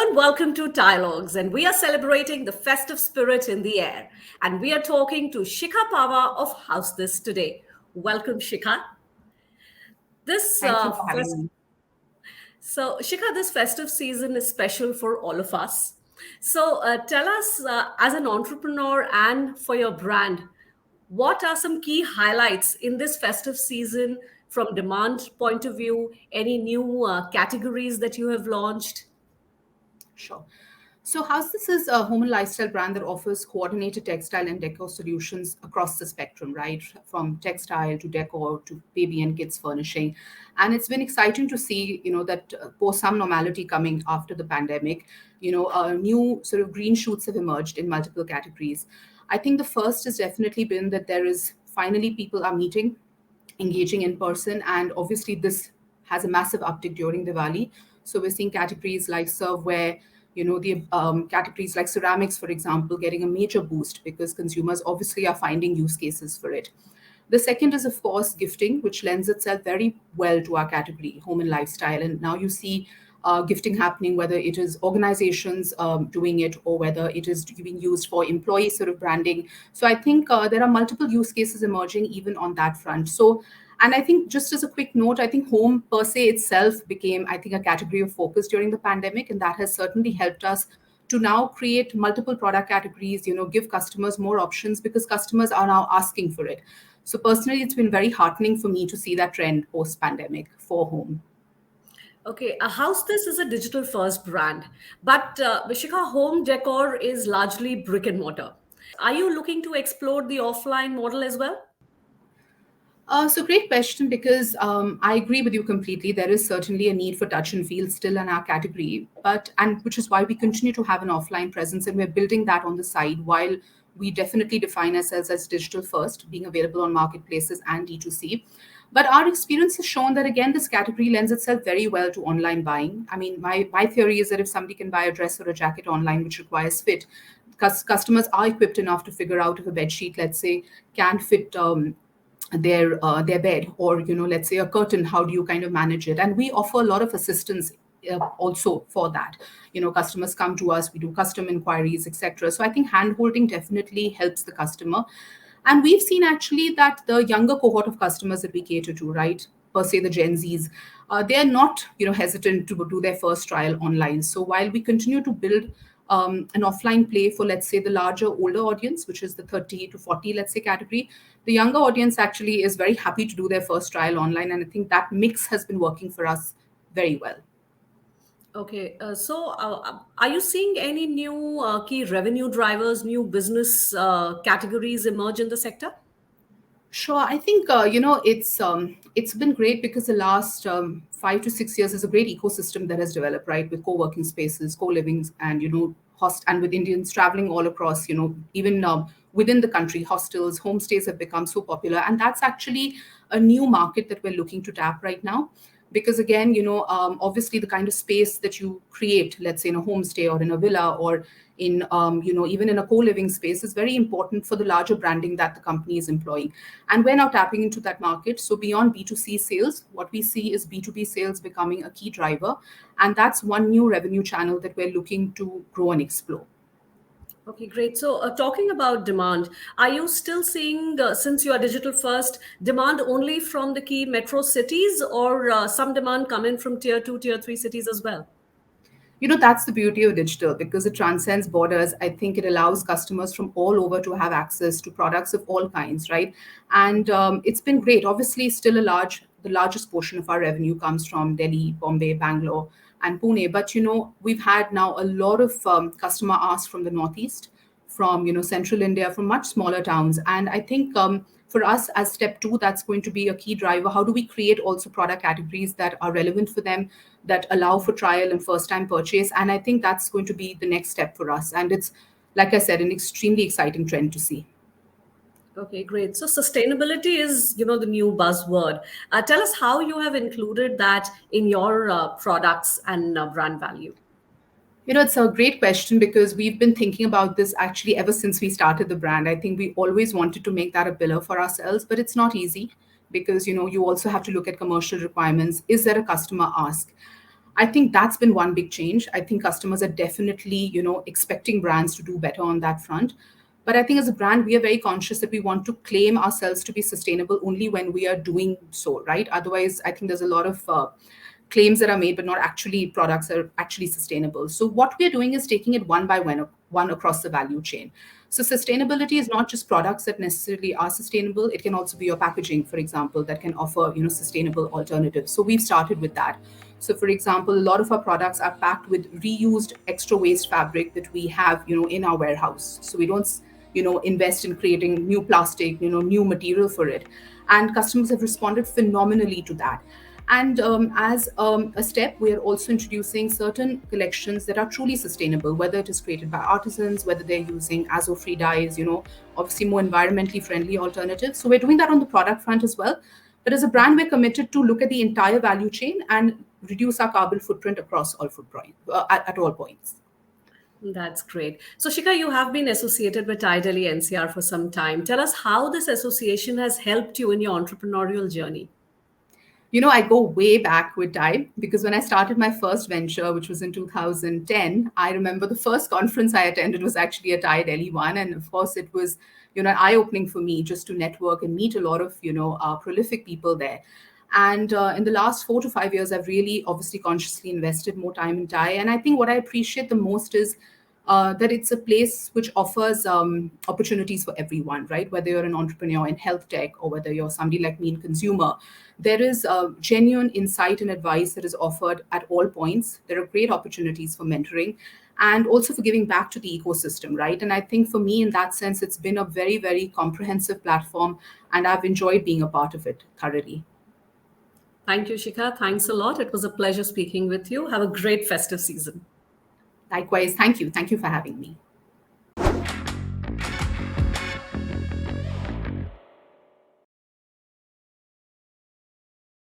and welcome to TiElogues. And we are celebrating the festive spirit in the air. And we are talking to Shikha Pava of House This today. Welcome, Shikha. This Thank you for having fest- me. Shikha, this festive season is special for all of us. Tell us, as an entrepreneur and for your brand, what are some key highlights in this festive season from demand point of view? Any new categories that you have launched? Sure. So, House This is a home and lifestyle brand that offers coordinated textile and decor solutions across the spectrum, right? From textile to decor to baby and kids furnishing. And it's been exciting to see, that post some normality coming after the pandemic, new sort of green shoots have emerged in multiple categories. I think the first has definitely been that there is finally people are meeting, engaging in person, and obviously this has a massive uptick during Diwali. So we're seeing categories like serveware, the categories like ceramics, for example, getting a major boost because consumers obviously are finding use cases for it. The second is, of course, gifting, which lends itself very well to our category, home and lifestyle. And now you see gifting happening, whether it is organizations doing it or whether it is being used for employee sort of branding. So I think there are multiple use cases emerging even on that front. So, and I think just as a quick note, I think home per se itself became, I think, a category of focus during the pandemic, and that has certainly helped us to now create multiple product categories, give customers more options because customers are now asking for it. So personally, it's been very heartening for me to see that trend post pandemic for home. Okay, a house this is a digital first brand, but Vishika, home decor is largely brick and mortar. Are you looking to explore the offline model as well? So great question because I agree with you completely. There is certainly a need for touch and feel still in our category, but and which is why we continue to have an offline presence and we're building that on the side while we definitely define ourselves as digital first, being available on marketplaces and D2C. But our experience has shown that again, this category lends itself very well to online buying. I mean, my theory is that if somebody can buy a dress or a jacket online, which requires fit, customers are equipped enough to figure out if a bed sheet, let's say, can fit their bed, or let's say a curtain, how do you kind of manage it? And we offer a lot of assistance also for that. Customers come to us, we do custom inquiries, etc. So I think hand holding definitely helps the customer. And we've seen actually that the younger cohort of customers that we cater to, right, per se the Gen Zs, they're not hesitant to do their first trial online. So while we continue to build an offline play for, let's say, the larger older audience, which is the 30 to 40, let's say, category, the younger audience actually is very happy to do their first trial online. And I think that mix has been working for us very well. Okay, are you seeing any new key revenue drivers, new business categories emerge in the sector? Sure, I think it's been great because the last 5 to 6 years is a great ecosystem that has developed, right, with co-working spaces, co-livings, and host and with Indians traveling all across, even within the country, hostels, homestays have become so popular, and that's actually a new market that we're looking to tap right now. Because again, obviously the kind of space that you create, let's say in a homestay or in a villa or in even in a co-living space, is very important for the larger branding that the company is employing. And we're now tapping into that market. So beyond B2C sales, what we see is B2B sales becoming a key driver, and that's one new revenue channel that we're looking to grow and explore. Okay, great. Talking about demand, are you still seeing, since you are digital first, demand only from the key metro cities, or some demand come in from tier two, tier three cities as well? That's the beauty of digital because it transcends borders. I think it allows customers from all over to have access to products of all kinds, right? And it's been great. Obviously, still the largest portion of our revenue comes from Delhi, Bombay, Bangalore, and Pune. But we've had now a lot of customer asks from the Northeast, from central India, from much smaller towns. And I think for us as step two, that's going to be a key driver. How do we create also product categories that are relevant for them, that allow for trial and first time purchase? And I think that's going to be the next step for us. And it's, like I said, an extremely exciting trend to see. Okay, great. So sustainability is, the new buzzword. Tell us how you have included that in your products and brand value. It's a great question because we've been thinking about this actually ever since we started the brand. I think we always wanted to make that a pillar for ourselves, but it's not easy because you also have to look at commercial requirements. Is there a customer ask? I think that's been one big change. I think customers are definitely, expecting brands to do better on that front. But I think as a brand, we are very conscious that we want to claim ourselves to be sustainable only when we are doing so, right? Otherwise, I think there's a lot of claims that are made, but not actually products that are actually sustainable. So what we are doing is taking it one by one across the value chain. So sustainability is not just products that necessarily are sustainable. It can also be your packaging, for example, that can offer sustainable alternatives. So we've started with that. So for example, a lot of our products are packed with reused extra waste fabric that we have in our warehouse. So we don't invest in creating new plastic, new material for it. And customers have responded phenomenally to that. And as a step, we are also introducing certain collections that are truly sustainable, whether it is created by artisans, whether they're using azo-free dyes, obviously more environmentally friendly alternatives. So we're doing that on the product front as well. But as a brand, we're committed to look at the entire value chain and reduce our carbon footprint across all footprint at all points. That's great. So, Shikha, you have been associated with TiE Delhi NCR for some time. Tell us how this association has helped you in your entrepreneurial journey. I go way back with Tide because when I started my first venture, which was in 2010, I remember the first conference I attended was actually a Tide Delhi one. And of course, it was, eye opening for me just to network and meet a lot of, prolific people there. And in the last 4 to 5 years, I've really obviously consciously invested more time in Thai. And I think what I appreciate the most is that it's a place which offers opportunities for everyone, right? Whether you're an entrepreneur in health tech or whether you're somebody like me in consumer, there is genuine insight and advice that is offered at all points. There are great opportunities for mentoring and also for giving back to the ecosystem, right? And I think for me, in that sense, it's been a very, very comprehensive platform, and I've enjoyed being a part of it thoroughly. Thank you, Shikha. Thanks a lot. It was a pleasure speaking with you. Have a great festive season. Likewise, thank you. Thank you for having me.